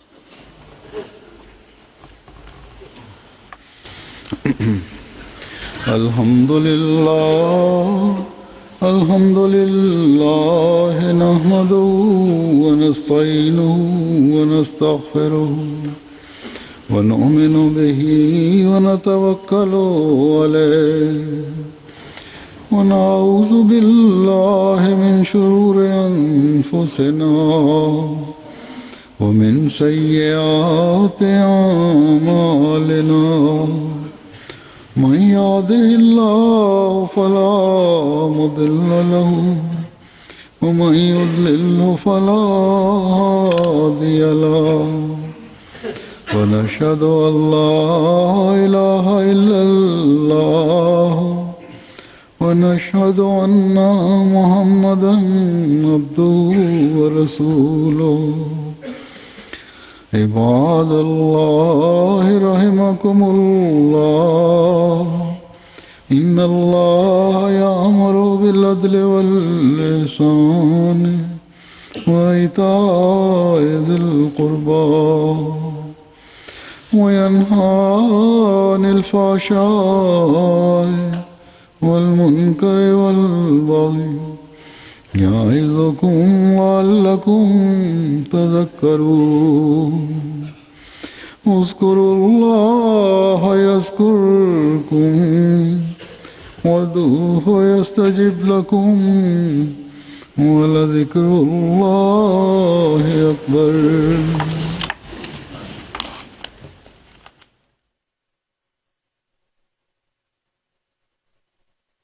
[SPEAKER 1] Alhamdulillah nahmaduhu wa nasta'inuhu wa nastaghfiruhu wa nu'minu bihi wa natawakkalu alayhi wa na'udzu billahi min shururi anfusina wa min sayyiati a'malina. من يهده الله فلا مضل له ومن يضلل فلا هادي له ونشهد أن لا إله إلا الله ونشهد أن محمدا عبده ورسوله. عباد الله رحمكم الله إن الله يأمر بالعدل والإحسان وإيتاء ذي القربى وينهى عن الفحشاء والمنكر والبغي يعظكم لعلكم تذكرون. اذكروا الله يذكركم وادعوه يستجب لكم ولذكر الله أكبر.